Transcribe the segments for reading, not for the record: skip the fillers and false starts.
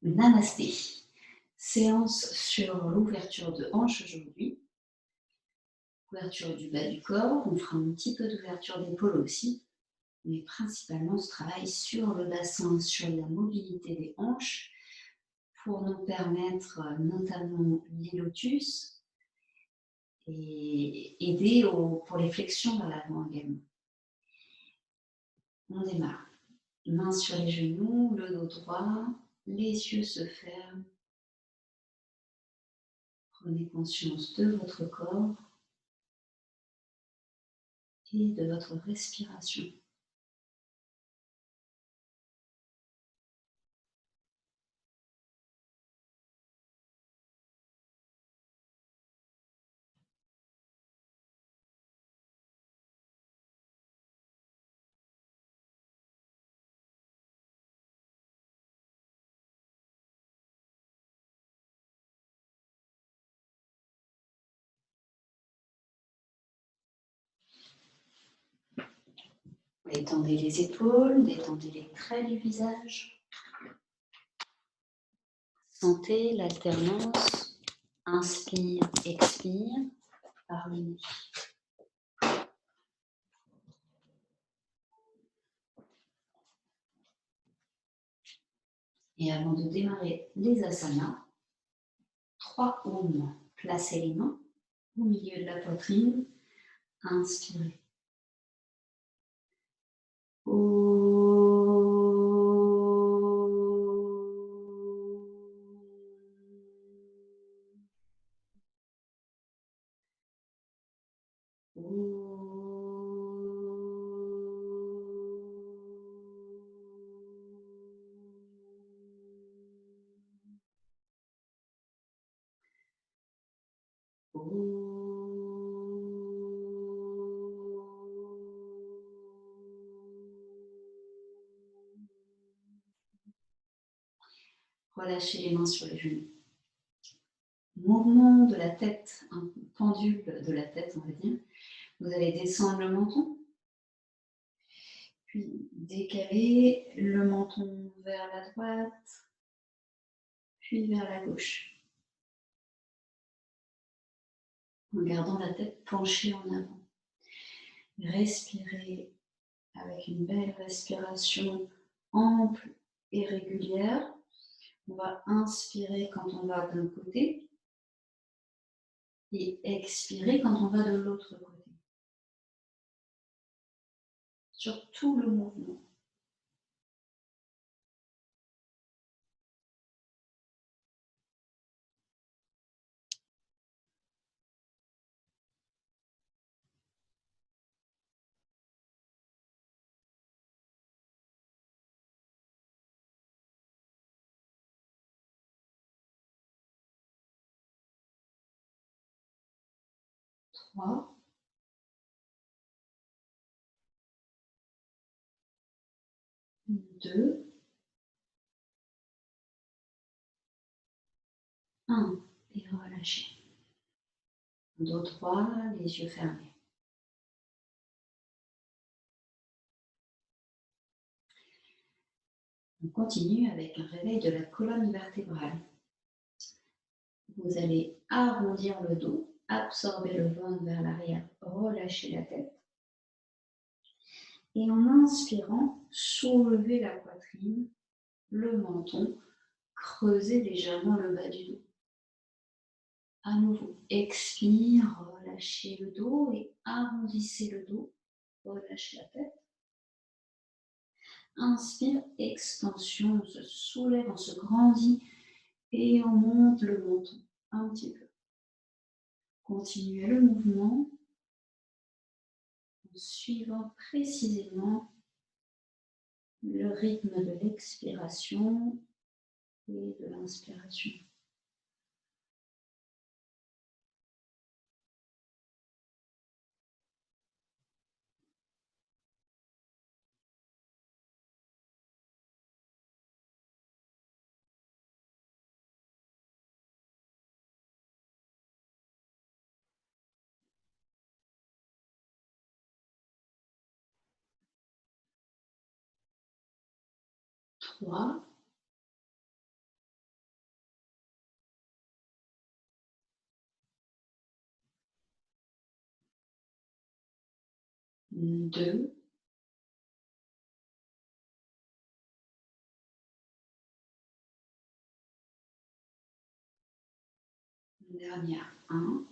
Namasté. Séance sur l'ouverture de hanche aujourd'hui. Ouverture du bas du corps. On fera un petit peu d'ouverture d'épaule aussi. Mais principalement, ce travail sur le bassin, sur la mobilité des hanches pour nous permettre notamment les lotus et aider pour les flexions vers l'avant également. On démarre. Mains sur les genoux, le dos droit, les yeux se ferment. Prenez conscience de votre corps et de votre respiration. Détendez les épaules, détendez les traits du visage. Sentez l'alternance. Inspire, expire par le nez. Et avant de démarrer les asanas, 3 aumes. Placez les mains au milieu de la poitrine. Inspirez. Relâchez les mains sur les genoux. Mouvement de la tête, un pendule de la tête, on va dire. Vous allez descendre le menton, puis décaler le menton vers la droite, puis vers la gauche, en gardant la tête penchée en avant. Respirez avec une belle respiration ample et régulière. On va inspirer quand on va d'un côté et expirer quand on va de l'autre côté. Sur tout le mouvement. Trois, deux, un. Et relâchez. Dos droit, les yeux fermés. On continue avec un réveil de la colonne vertébrale. Vous allez arrondir le dos, absorber le ventre vers l'arrière, relâcher la tête. Et en inspirant, soulevez la poitrine, le menton, creusez légèrement le bas du dos. À nouveau, expire, relâchez le dos et arrondissez le dos, relâchez la tête. Inspire, extension, on se soulève, on se grandit et on monte le menton un petit peu. Continuez le mouvement en suivant précisément le rythme de l'expiration et de l'inspiration. Trois, 2, dernière, 1.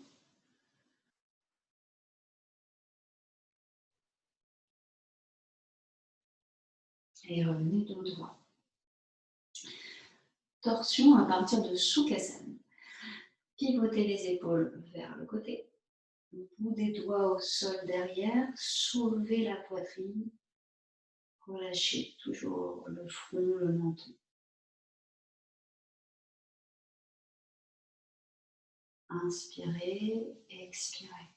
Et revenez dos droit. Torsion à partir de Sukhasana. Pivotez les épaules vers le côté. Bout des doigts au sol derrière. Soulevez la poitrine. Relâchez toujours le front, le menton. Inspirez, expirez.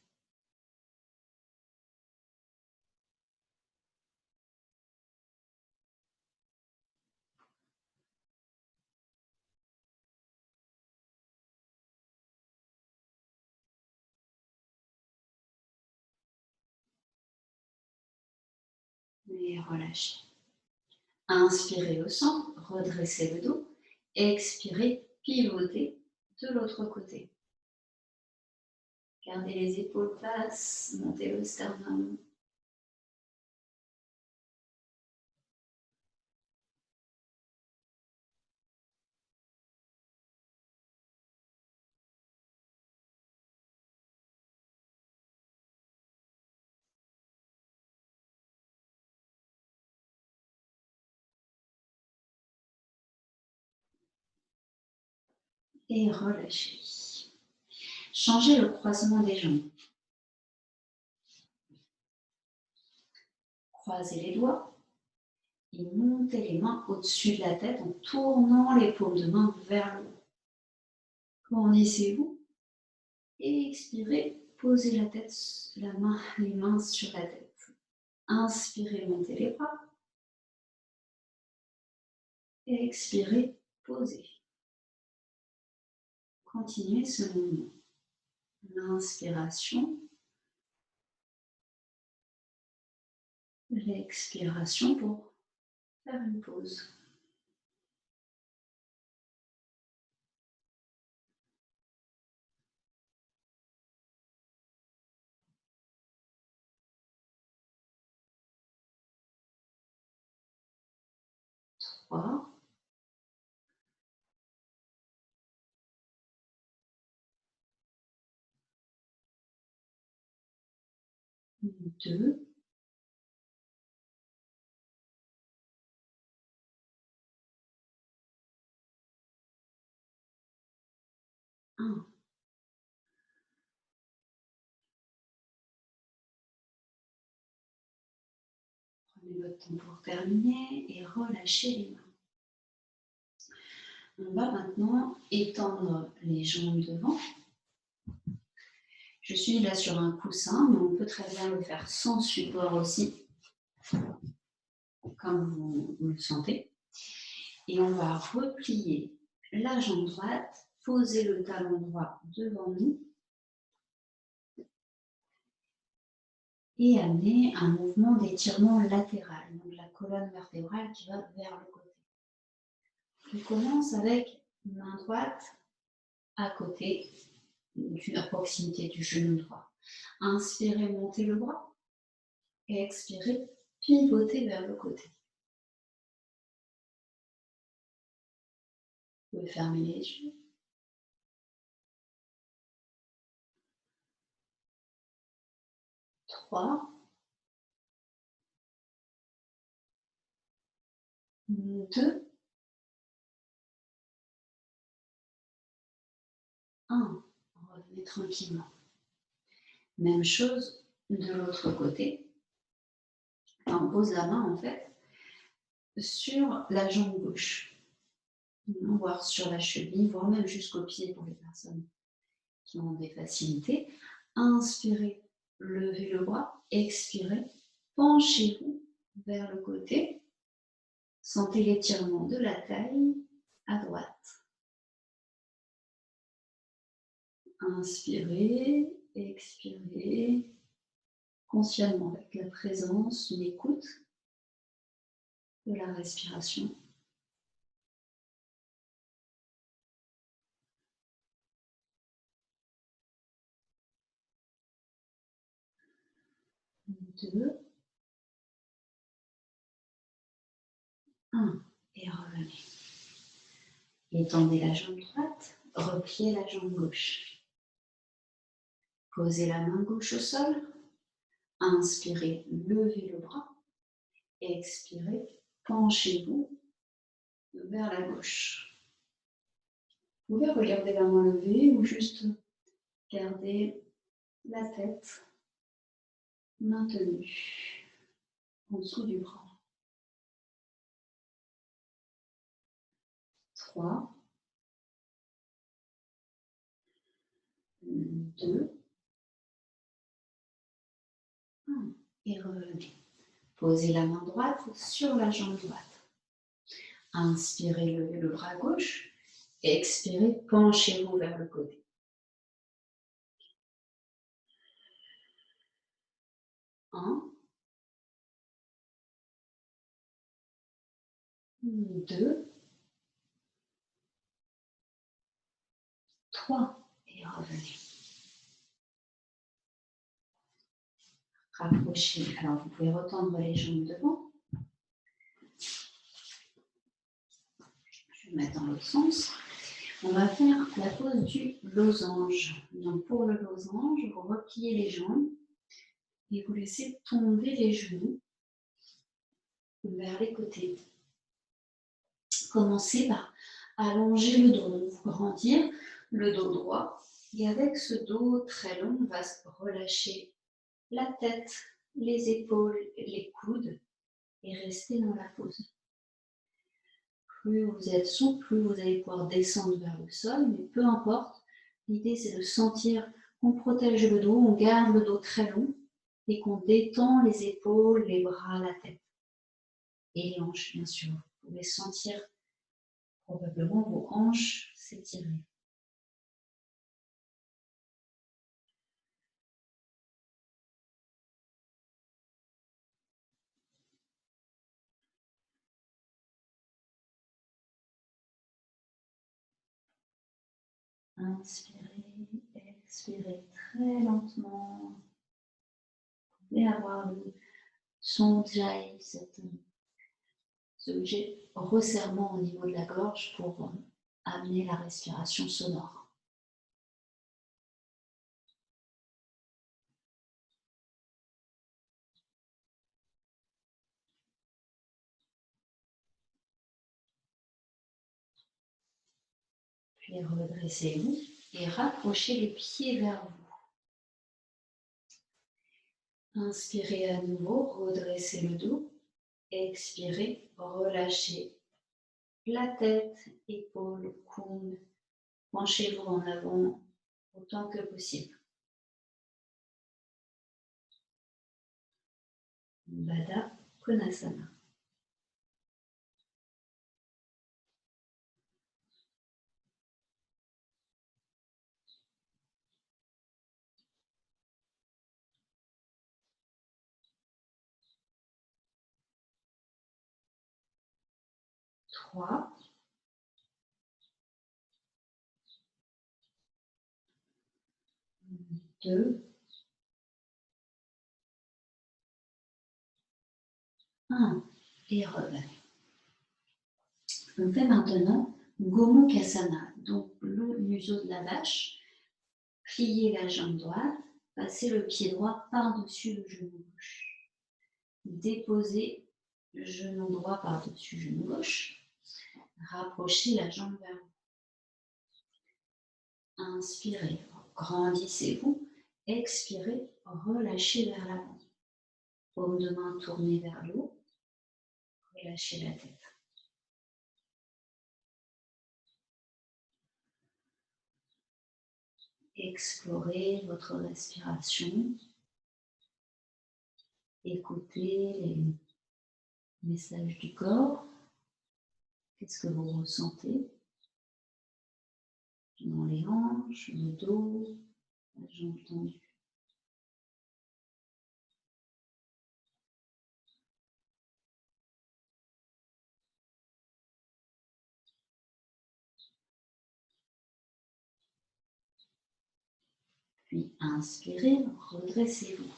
Et relâchez. Inspirez au centre, redressez le dos. Expirez, pivotez de l'autre côté. Gardez les épaules basses, montez le sternum. Et relâchez. Changez le croisement des jambes. Croisez les doigts et montez les mains au-dessus de la tête en tournant les paumes de main vers le haut. Grandissez-vous et expirez, posez la tête, les mains sur la tête. Inspirez, montez les bras. Expirez, posez. Continuez ce mouvement. L'inspiration, l'expiration pour faire une pause. Trois, deux, un. Prenez votre temps pour terminer et relâchez les mains. On va maintenant étendre les jambes devant. Je suis là sur un coussin, mais on peut très bien le faire sans support aussi, comme vous le sentez. Et on va replier la jambe droite, poser le talon droit devant nous et amener un mouvement d'étirement latéral, donc la colonne vertébrale qui va vers le côté. On commence avec main droite à côté, à proximité du genou droit. Inspirez, montez le bras. Et expirez, pivotez vers le côté. Vous pouvez fermer les yeux. 3, 2, 1. Revenez tranquillement. Même chose de l'autre côté. On pose la main en fait sur la jambe gauche, voire sur la cheville, voire même jusqu'au pied pour les personnes qui ont des facilités. Inspirez, levez le bras, expirez, penchez-vous vers le côté. Sentez l'étirement de la taille à droite. Inspirez, expirez, consciemment avec la présence, l'écoute de la respiration. 2, 1. Et revenez. Étendez la jambe droite, repliez la jambe gauche. Posez la main gauche au sol. Inspirez, levez le bras. Expirez, penchez-vous vers la gauche. Vous pouvez regarder la main levée ou juste garder la tête maintenue en dessous du bras. 3, 2, 1. Et revenez. Posez la main droite sur la jambe droite. Inspirez, levez le bras gauche. Expirez, penchez-vous vers le côté. 1, 2, 3. Et revenez. Rapprochez. Alors, vous pouvez retendre les jambes devant. Je vais mettre dans l'autre sens. On va faire la pose du losange. Donc, pour le losange, vous repliez les jambes et vous laissez tomber les genoux vers les côtés. Commencez par allonger le dos, donc vous grandir le dos droit. Et avec ce dos très long, on va relâcher la tête, les épaules, les coudes et rester dans la pose. Plus vous êtes souple, plus vous allez pouvoir descendre vers le sol, mais peu importe. L'idée, c'est de sentir qu'on protège le dos, on garde le dos très long et qu'on détend les épaules, les bras, la tête. Et les hanches, bien sûr. Vous pouvez sentir probablement vos hanches s'étirer. Inspirez, expirez très lentement. Vous pouvez avoir le son jai, ce resserrement au niveau de la gorge pour amener la respiration sonore. Puis redressez-vous et rapprochez les pieds vers vous. Inspirez à nouveau, redressez le dos. Expirez, relâchez la tête, épaules, coudes. Penchez-vous en avant autant que possible. Baddha Konasana. Trois, 2, 1. Et revenez. On fait maintenant Gomukhasana, donc le museau de la vache. Pliez la jambe droite, passez le pied droit par-dessus le genou gauche. Déposez le genou droit par-dessus le genou gauche. Rapprochez la jambe vers vous. Inspirez, grandissez-vous. Expirez, relâchez vers l'avant. Paume de main tournée vers le haut. Relâchez la tête. Explorez votre respiration. Écoutez les messages du corps. Qu'est-ce que vous ressentez dans les hanches, le dos, la jambe tendue. Puis inspirez, redressez-vous.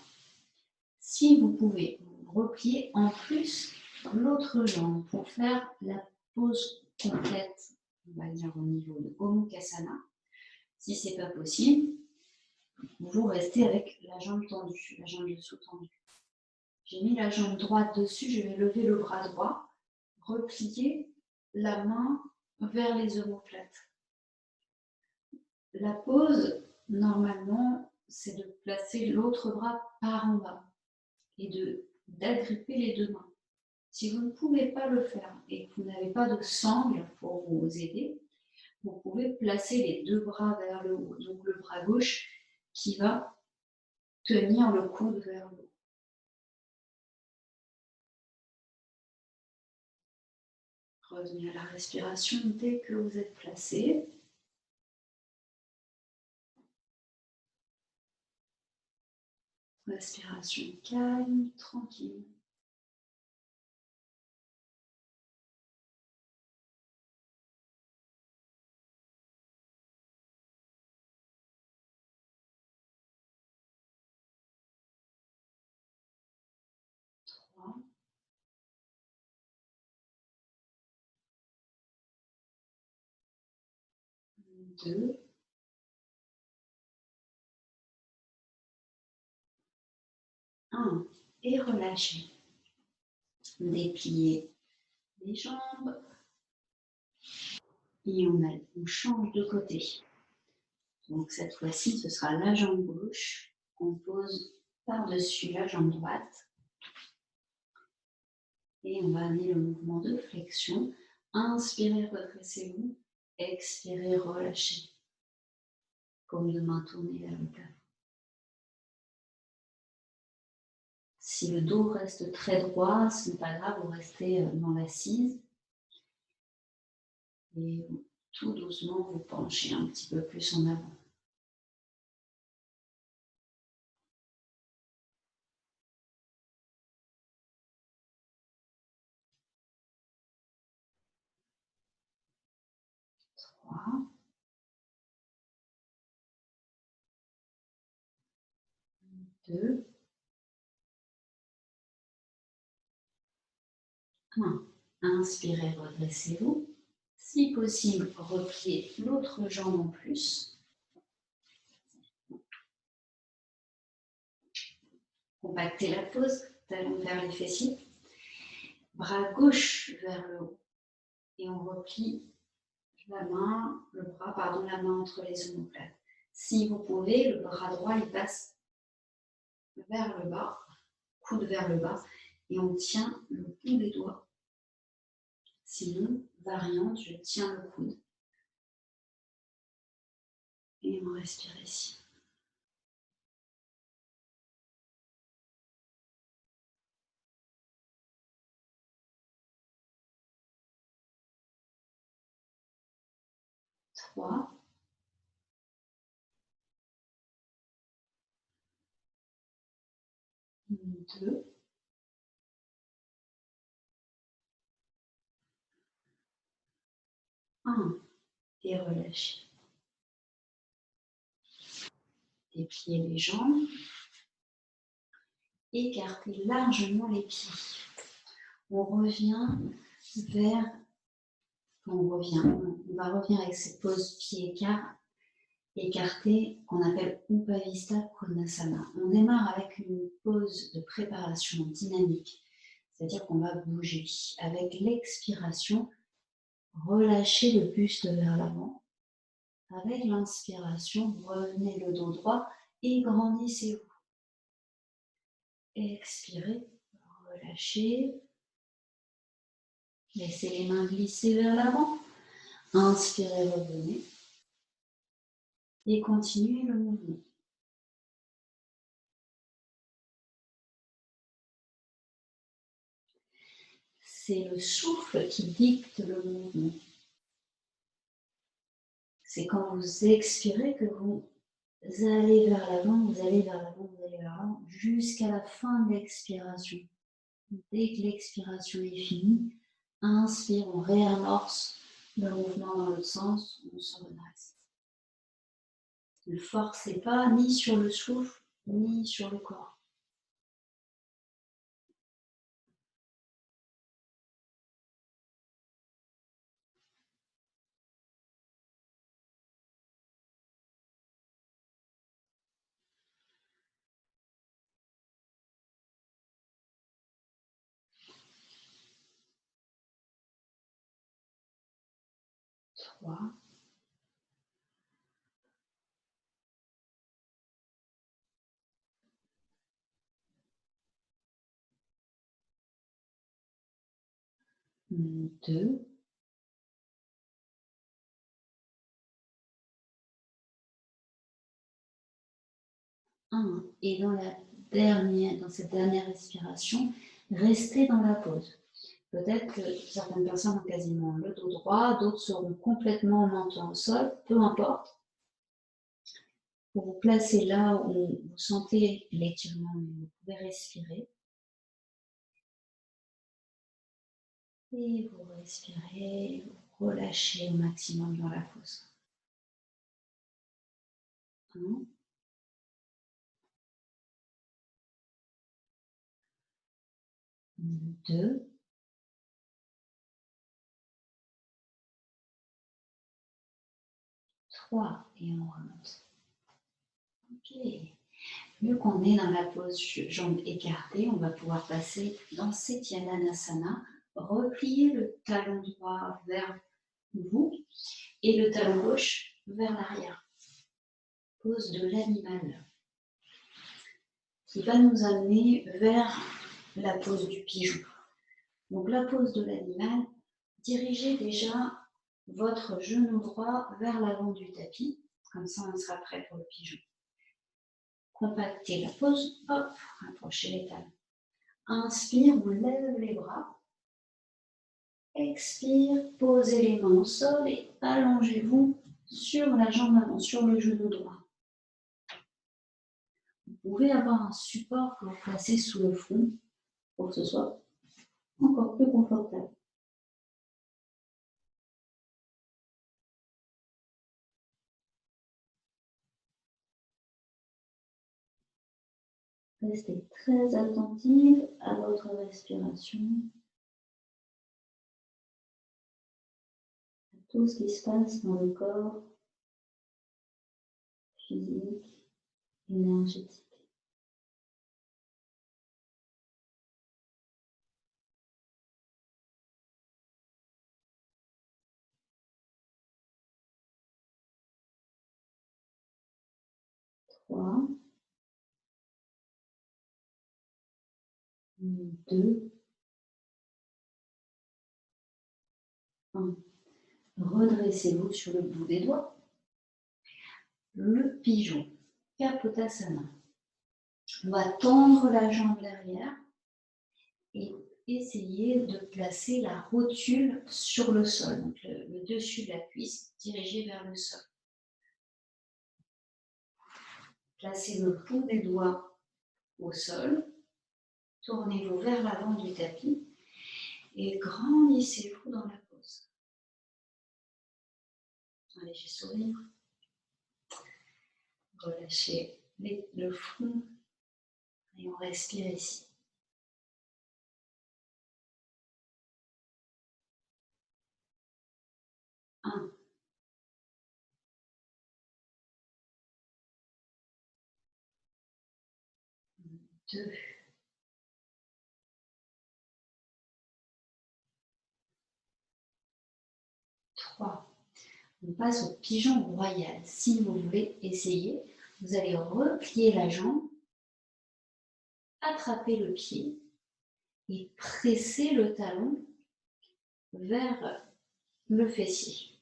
Si vous pouvez, vous repliez en plus l'autre jambe pour faire la pose complète, on va dire au niveau de Gomukhasana. Si ce n'est pas possible, vous restez avec la jambe tendue, la jambe dessous tendue. J'ai mis la jambe droite dessus, je vais lever le bras droit, replier la main vers les omoplates. La pose, normalement, c'est de placer l'autre bras par en bas et d'agripper les deux mains. Si vous ne pouvez pas le faire et que vous n'avez pas de sangle pour vous aider, vous pouvez placer les deux bras vers le haut. Donc le bras gauche qui va tenir le coude vers le haut. Revenez à la respiration dès que vous êtes placé. Respiration calme, tranquille. Trois, deux, un. Et relâchez. Dépliez les jambes. Et on change de côté. Donc cette fois-ci, ce sera la jambe gauche. On pose par-dessus la jambe droite. Et on va amener le mouvement de flexion. Inspirez, redressez-vous. Expirez, relâchez. Comme de main tournée vers le plafond. Si le dos reste très droit, ce n'est pas grave, vous restez dans l'assise. Et tout doucement, vous penchez un petit peu plus en avant. Trois, deux, un. Inspirez, redressez-vous. Si possible, repliez l'autre jambe en plus. Compactez la pose, talons vers les fessiers. Bras gauche vers le haut. Et on replie la main entre les omoplates. Si vous pouvez, le bras droit, il passe vers le bas, coude vers le bas, et on tient le bout des doigts. Sinon, variante, je tiens le coude. Et on respire ici. Trois, deux, un. Et relâchez. Dépliez les jambes. Écartez largement les pieds. On revient vers... On va revenir avec cette pose pied-écart écarté qu'on appelle Upavista Konasana. On démarre avec une pose de préparation dynamique, c'est-à-dire qu'on va bouger. Avec l'expiration, relâchez le buste vers l'avant. Avec l'inspiration, revenez le dos droit et grandissez-vous. Expirez, relâchez. Laissez les mains glisser vers l'avant. Inspirez, revenez. Et continuez le mouvement. C'est le souffle qui dicte le mouvement. C'est quand vous expirez que vous allez vers l'avant, vous allez vers l'avant, vous allez vers l'avant, jusqu'à la fin de l'expiration. Dès que l'expiration est finie, inspire, on réamorce le mouvement dans l'autre sens, on se redresse. Ne forcez pas ni sur le souffle, ni sur le corps. 3, 2, 1. Et dans cette dernière respiration, restez dans la pause. Peut-être que certaines personnes ont quasiment le dos droit, d'autres seront complètement menton au sol, peu importe. Vous vous placez là où vous sentez l'étirement, vous pouvez respirer. Et vous respirez, vous relâchez au maximum dans la pause. 1, 2, 3, et on remonte. Ok. Vu qu'on est dans la pose jambes écartées, on va pouvoir passer dans Setyananasana, replier le talon droit vers vous et le talon gauche vers l'arrière. Pose de l'animal qui va nous amener vers la pose du pigeon. Donc la pose de l'animal, dirigez déjà votre genou droit vers l'avant du tapis, comme ça on sera prêt pour le pigeon. Compactez la pose, hop, rapprochez les talons. Inspire, on lève les bras. Expire, posez les mains au sol et allongez-vous sur la jambe avant, sur le genou droit. Vous pouvez avoir un support que vous placez sous le front pour que ce soit encore plus confortable. Restez très attentive à votre respiration, à tout ce qui se passe dans le corps, physique, énergétique. Trois, 2, 1. Redressez-vous sur le bout des doigts. Le pigeon, Kapotasana. On va tendre la jambe derrière et essayer de placer la rotule sur le sol, donc le dessus de la cuisse dirigé vers le sol. Placez le bout des doigts au sol, tournez-vous vers l'avant du tapis et grandissez-vous dans la pose. Un léger sourire. Relâchez le front et on respire ici. 1, 2, 3. On passe au pigeon royal. Si vous voulez essayer, vous allez replier la jambe, attraper le pied et presser le talon vers le fessier.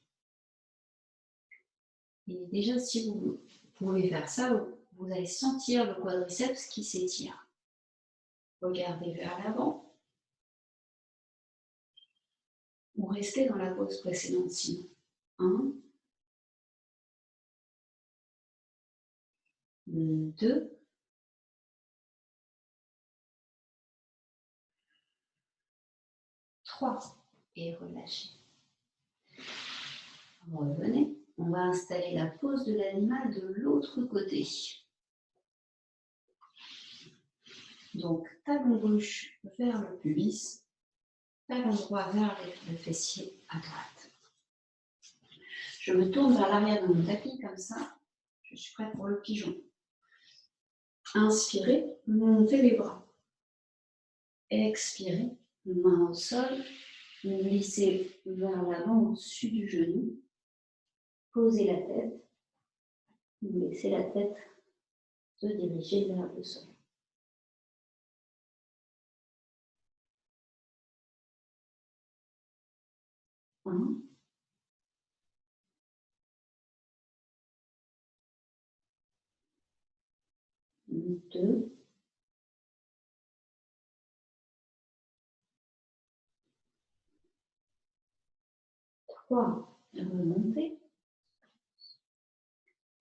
Et déjà, si vous pouvez faire ça, vous allez sentir le quadriceps qui s'étire. Regardez vers l'avant. Ou restez dans la pose précédente sinon. 1, 2, 3. Et relâchez. Revenez. On va installer la pose de l'animal de l'autre côté. Donc, talon gauche vers le pubis, talon droit vers le fessier à droite. Je me tourne vers l'arrière de mon tapis, comme ça, je suis prête pour le pigeon. Inspirez, montez les bras. Expirez, main au sol, glissez vers l'avant au-dessus du genou Posez la tête. Laissez la tête se diriger vers le sol. 1, 2, 3. Remontez.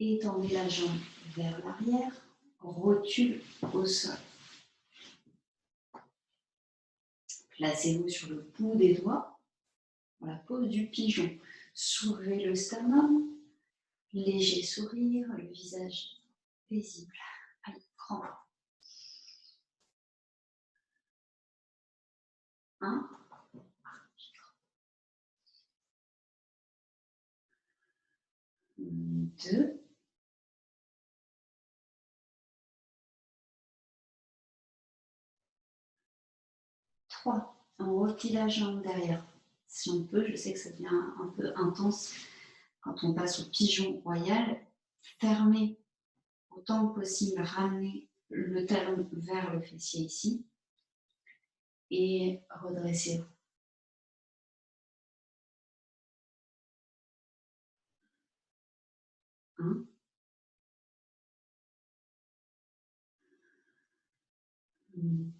Étendez la jambe vers l'arrière. Rotule au sol. Placez-vous sur le bout des doigts, dans la pose du pigeon. Soulevez le sternum, léger sourire, le visage paisible. Allez, grand. 1, 2, 3. On replie la jambe derrière. Si on peut, je sais que ça devient un peu intense quand on passe au pigeon royal. Fermez autant que possible, ramenez le talon vers le fessier ici et redressez-vous. 1,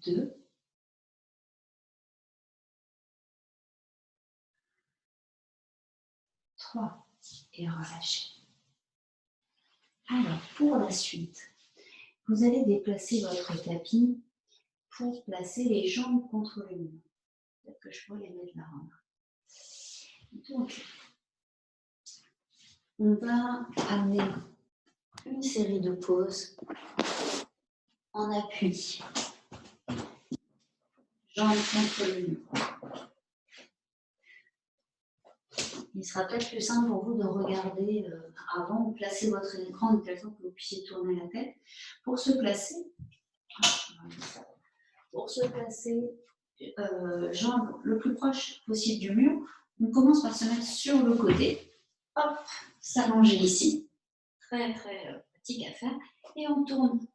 2, 3 et relâchez. Alors, pour la suite, vous allez déplacer votre tapis pour placer les jambes contre le mur. Peut-être que je pourrais les mettre là. Donc, on va amener une série de pauses en appui. Jambes contre le mur. Il sera peut-être plus simple pour vous de regarder avant ou placer votre écran de telle sorte que vous puissiez tourner la tête. Pour se placer, jambes le plus proche possible du mur, on commence par se mettre sur le côté. Hop, s'allonger ici. Très pratique à faire. Et on tourne.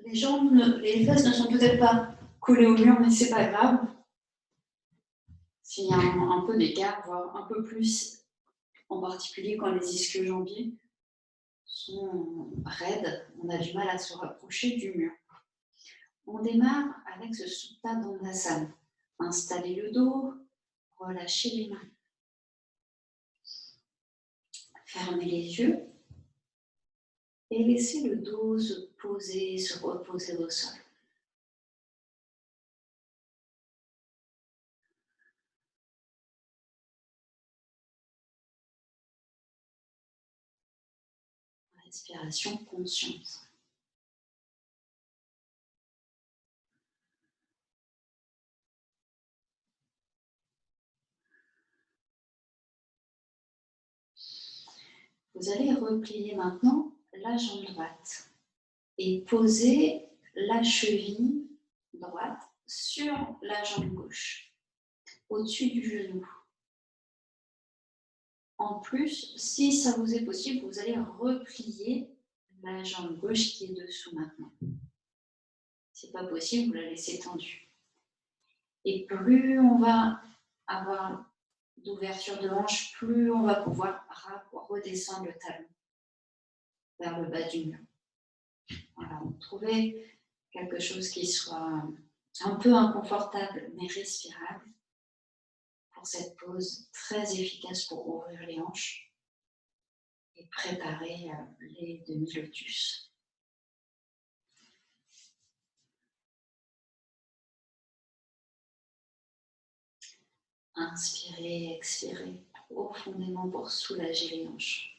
Les jambes, les fesses ne sont peut-être pas collées au mur, mais c'est pas grave. S'il y a un peu d'écart, voire un peu plus, en particulier quand les ischio-jambiers sont raides, on a du mal à se rapprocher du mur. On démarre avec ce Supta Dandasana. Installez le dos, relâchez les mains. Fermez les yeux et laissez le dos se poser, se reposer au sol. Respiration consciente. Vous allez replier maintenant la jambe droite et poser la cheville droite sur la jambe gauche, au-dessus du genou. En plus, si ça vous est possible, vous allez replier la jambe gauche qui est dessous maintenant. Si ce n'est pas possible, vous la laissez tendue. Et plus on va avoir d'ouverture de hanche, plus on va pouvoir redescendre le talon vers le bas du mur. Voilà, trouvez quelque chose qui soit un peu inconfortable mais respirable pour cette pause très efficace pour ouvrir les hanches et préparer les demi-lotus. Inspirez, expirez profondément pour soulager les hanches.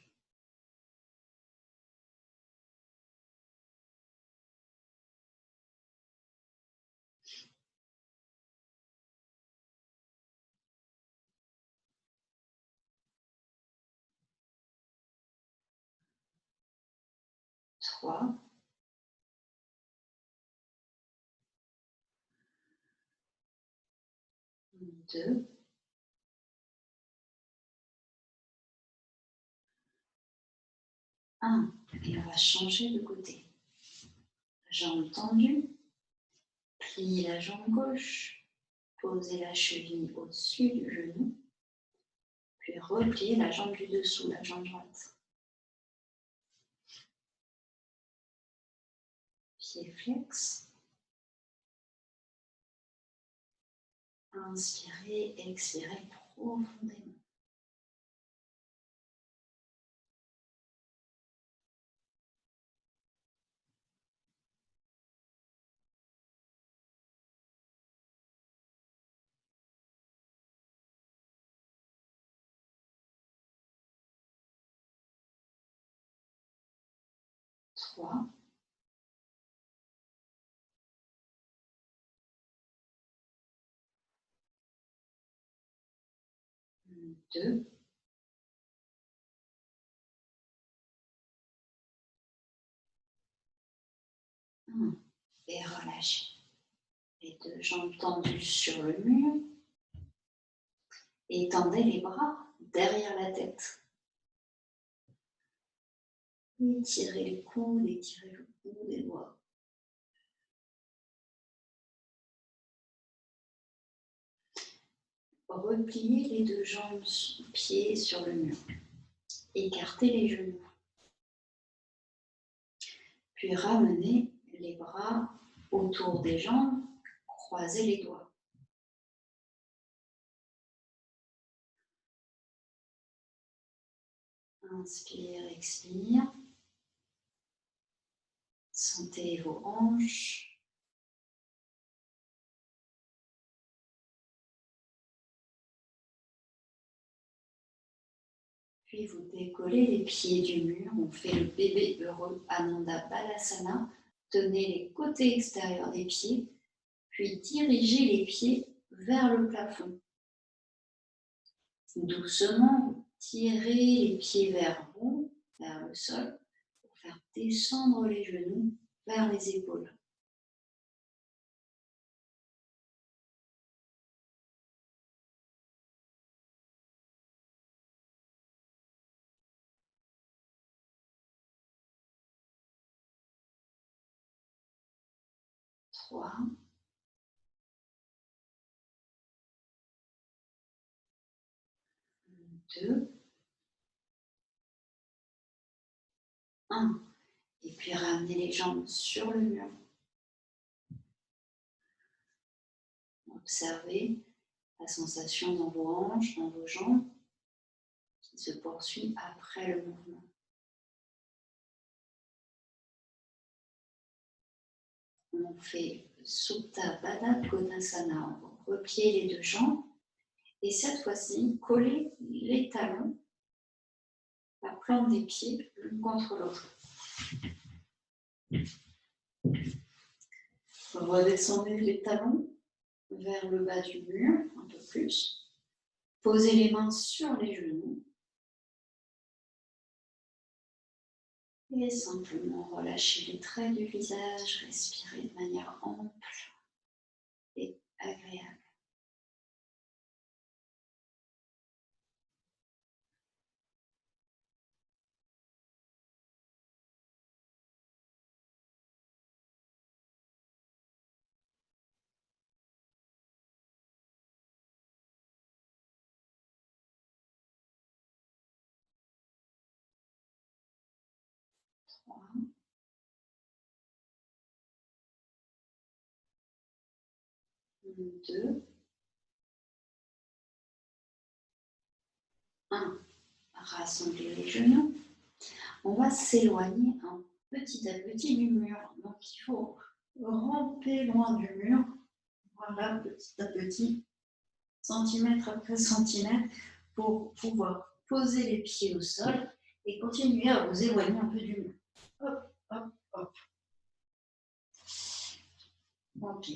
Trois, 2, 1. Et on va changer de côté. Jambe tendue. Pliez la jambe gauche. Posez la cheville au-dessus du genou. Puis repliez la jambe du dessous, la jambe droite. Pied flex. Inspirez, expirez profondément. Trois, deux, un. Et relâchez. Les deux jambes tendues sur le mur. Étendez les bras derrière la tête. Étirez les coudes, étirez le bout des doigts. Repliez les deux jambes, pieds sur le mur. Écartez les genoux. Puis ramenez les bras autour des jambes, croisez les doigts. Inspire, expire. Sentez vos hanches. Puis vous décollez les pieds du mur. On fait le bébé heureux, Ananda Balasana. Tenez les côtés extérieurs des pieds. Puis dirigez les pieds vers le plafond. Doucement, tirez les pieds vers vous, vers le sol, pour faire descendre les genoux vers les épaules. Trois, deux, un. Et puis ramenez les jambes sur le mur. Observez la sensation dans vos hanches, dans vos jambes, qui se poursuit après le mouvement. On fait Supta Baddha Konasana. On replie les deux jambes. Et cette fois-ci, collez les talons, la plante des pieds, l'une contre l'autre. Redescendez les talons vers le bas du mur, un peu plus. Posez les mains sur les genoux. Et simplement relâchez les traits du visage, respirez de manière ample et agréable. Trois, deux, un. Rassemblez les genoux. On va s'éloigner petit à petit du mur. Donc il faut ramper loin du mur. Voilà, petit à petit, centimètre après centimètre, pour pouvoir poser les pieds au sol et continuer à vous éloigner un peu du mur. Hop, hop, hop. Ok.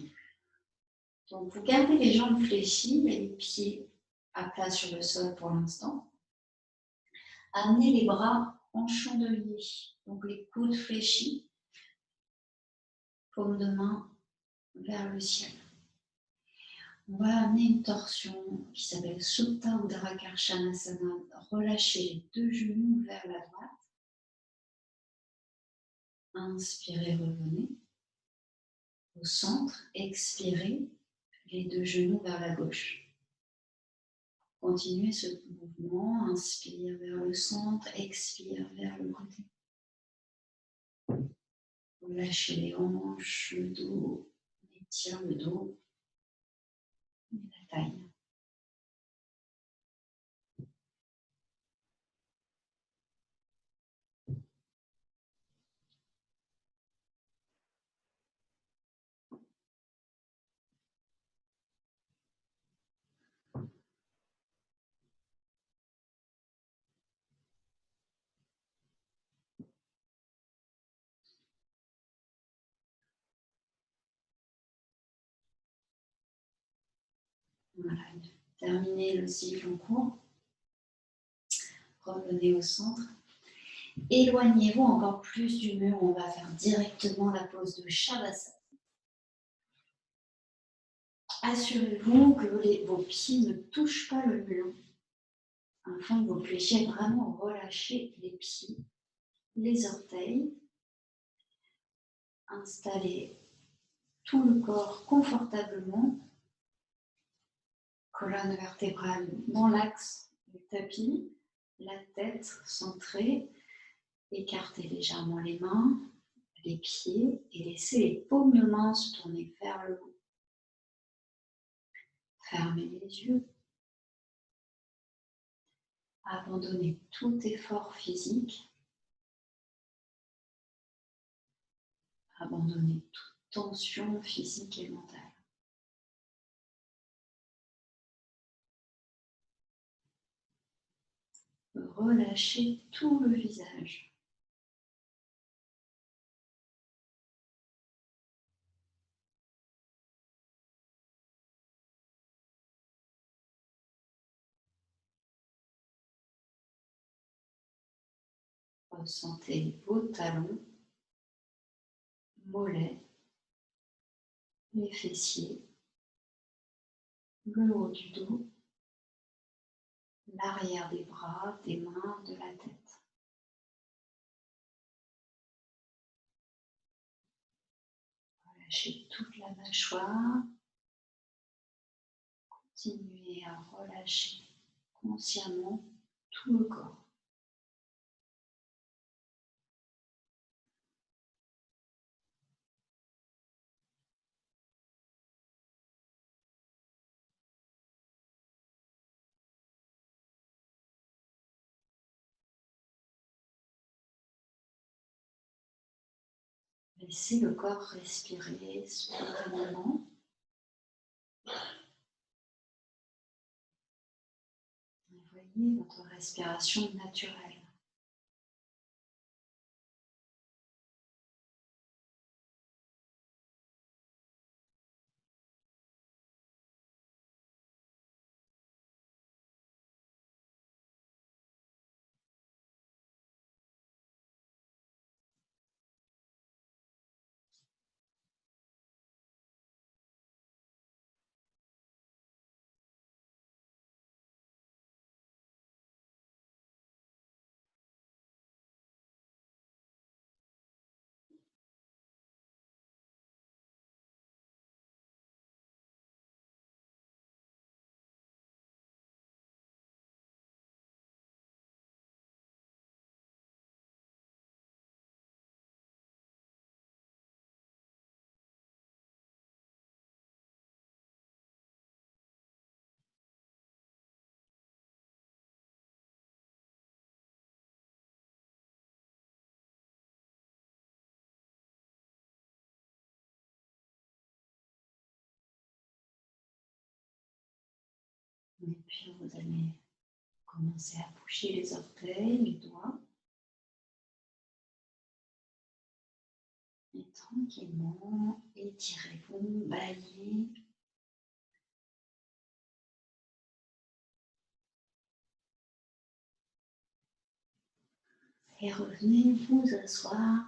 Donc vous gardez les jambes fléchies et les pieds à plat sur le sol pour l'instant. Amenez les bras en chandelier, donc les coudes fléchis, paume de main vers le ciel. On va amener une torsion qui s'appelle Supta Uddara Karshanasana. Relâchez les deux genoux vers la droite. Inspirez, revenez au centre. Expirez, les deux genoux vers la gauche. Continuez ce mouvement. Inspire vers le centre, expire vers le côté. Relâchez les hanches, le dos, on étire le dos et la taille. Voilà, terminez le cycle en cours. Revenez au centre. Éloignez-vous encore plus du mur. On va faire directement la pose de Shavasana. Assurez-vous que vos pieds ne touchent pas le mur, afin que vous puissiez vraiment relâcher les pieds, les orteils. Installez tout le corps confortablement. Colonne vertébrale dans l'axe du tapis, la tête centrée. Écartez légèrement les mains, les pieds et laissez les paumes de main se tourner vers le haut. Fermez les yeux. Abandonnez tout effort physique. Abandonnez toute tension physique et mentale. Relâchez tout le visage. Ressentez vos talons, mollets, les fessiers, le haut du dos, l'arrière des bras, des mains, de la tête. Relâchez toute la mâchoire. Continuez à relâcher consciemment tout le corps. Laissez le corps respirer spontanément. Voyez votre respiration naturelle. Et puis vous allez commencer à bouger les orteils, les doigts. Et tranquillement, étirez-vous, balayez. Et revenez vous asseoir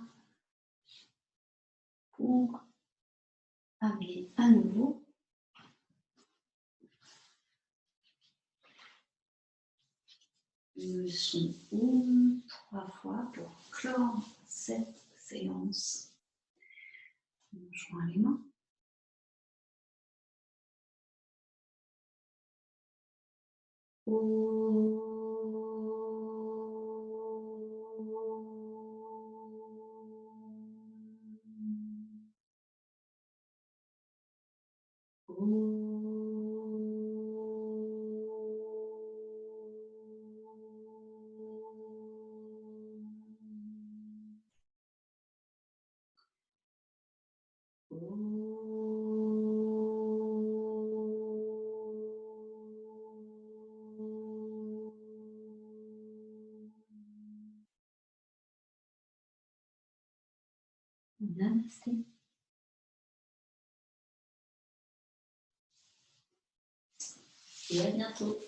pour amener à nouveau le son OM 3 fois pour clore cette séance. On joint les mains. Namasté. Et à bientôt.